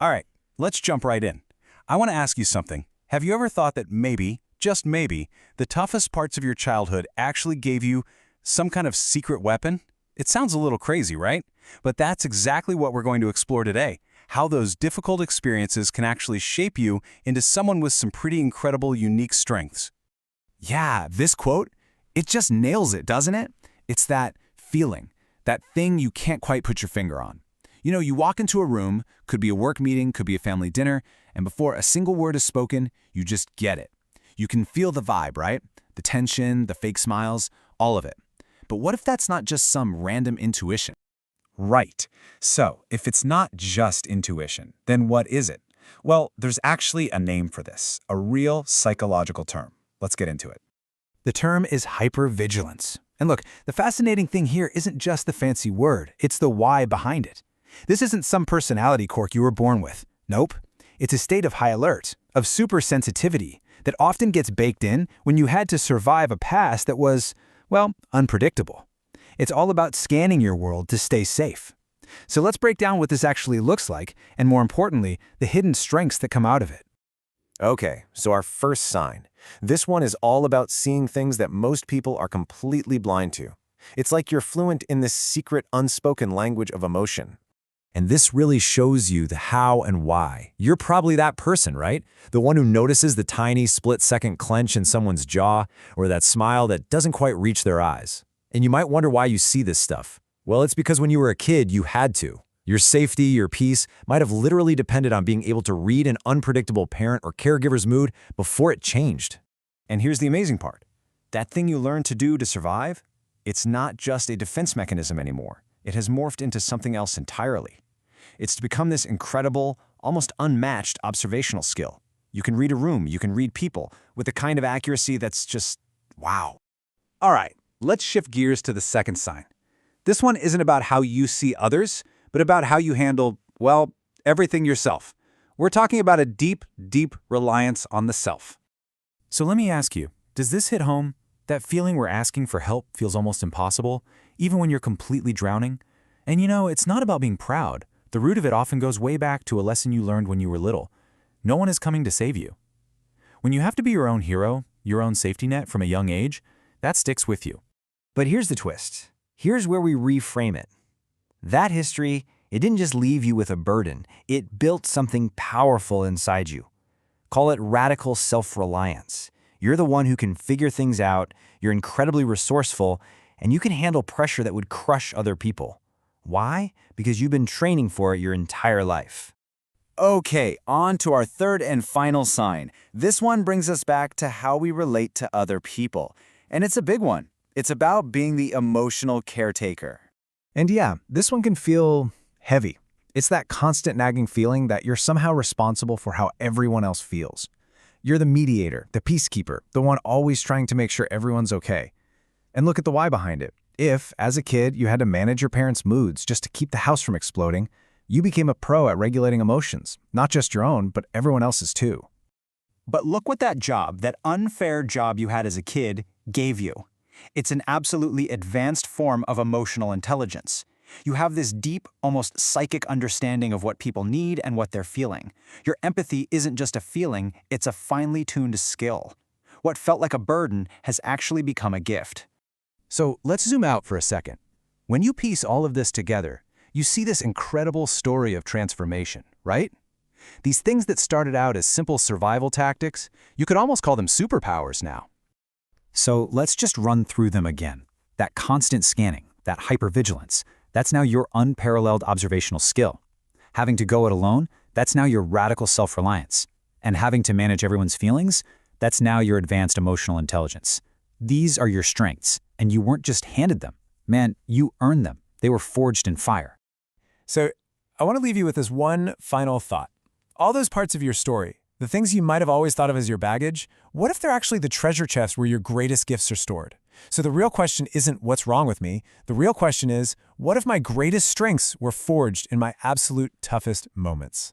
All right, let's jump right in. I want to ask you something. Have you ever thought that maybe, just maybe, the toughest parts of your childhood actually gave you some kind of secret weapon? It sounds a little crazy, right? But that's exactly what we're going to explore today. How those difficult experiences can actually shape you into someone with some pretty incredible, unique strengths. Yeah, this quote, it just nails it, doesn't it? It's that feeling, that thing you can't quite put your finger on. You know, you walk into a room, could be a work meeting, could be a family dinner, and before a single word is spoken, you just get it. You can feel the vibe, right? The tension, the fake smiles, all of it. But what if that's not just some random intuition? Right. So, if it's not just intuition, then what is it? Well, there's actually a name for this, a real psychological term. Let's get into it. The term is hypervigilance. And look, the fascinating thing here isn't just the fancy word, it's the why behind it. This isn't some personality quirk you were born with. Nope. It's a state of high alert, of supersensitivity, that often gets baked in when you had to survive a past that was, well, unpredictable. It's all about scanning your world to stay safe. So let's break down what this actually looks like, and more importantly, the hidden strengths that come out of it. Okay, so our first sign. This one is all about seeing things that most people are completely blind to. It's like you're fluent in this secret, unspoken language of emotion. And this really shows you the how and why. You're probably that person, right? The one who notices the tiny split-second clench in someone's jaw or that smile that doesn't quite reach their eyes. And you might wonder why you see this stuff. Well, it's because when you were a kid, you had to. Your safety, your peace might have literally depended on being able to read an unpredictable parent or caregiver's mood before it changed. And here's the amazing part. That thing you learned to do to survive, it's not just a defense mechanism anymore. It has morphed into something else entirely. It's to become this incredible, almost unmatched observational skill. You can read a room, you can read people, with a kind of accuracy that's just, wow. All right, let's shift gears to the second sign. This one isn't about how you see others, but about how you handle, well, everything yourself. We're talking about a deep, deep reliance on the self. So let me ask you, does this hit home? That feeling where asking for help feels almost impossible, even when you're completely drowning? And you know, it's not about being proud. The root of it often goes way back to a lesson you learned when you were little. No one is coming to save you. When you have to be your own hero, your own safety net from a young age, that sticks with you. But here's the twist. Here's where we reframe it. That history, it didn't just leave you with a burden. It built something powerful inside you. Call it radical self-reliance. You're the one who can figure things out, you're incredibly resourceful, and you can handle pressure that would crush other people. Why? Because you've been training for it your entire life. Okay, on to our third and final sign. This one brings us back to how we relate to other people. And it's a big one. It's about being the emotional caretaker. And yeah, this one can feel heavy. It's that constant nagging feeling that you're somehow responsible for how everyone else feels. You're the mediator, the peacekeeper, the one always trying to make sure everyone's okay. And look at the why behind it. If, as a kid, you had to manage your parents' moods just to keep the house from exploding, you became a pro at regulating emotions, not just your own, but everyone else's too. But look what that job, that unfair job you had as a kid, gave you. It's an absolutely advanced form of emotional intelligence. You have this deep, almost psychic understanding of what people need and what they're feeling. Your empathy isn't just a feeling, it's a finely tuned skill. What felt like a burden has actually become a gift. So let's zoom out for a second. When you piece all of this together, you see this incredible story of transformation, right? These things that started out as simple survival tactics, you could almost call them superpowers now. So let's just run through them again. That constant scanning, that hypervigilance, that's now your unparalleled observational skill. Having to go it alone, that's now your radical self-reliance. And having to manage everyone's feelings, that's now your advanced emotional intelligence. These are your strengths, and you weren't just handed them. Man, you earned them. They were forged in fire. So I want to leave you with this one final thought. All those parts of your story, the things you might have always thought of as your baggage, what if they're actually the treasure chest where your greatest gifts are stored? So the real question isn't what's wrong with me. The real question is, what if my greatest strengths were forged in my absolute toughest moments?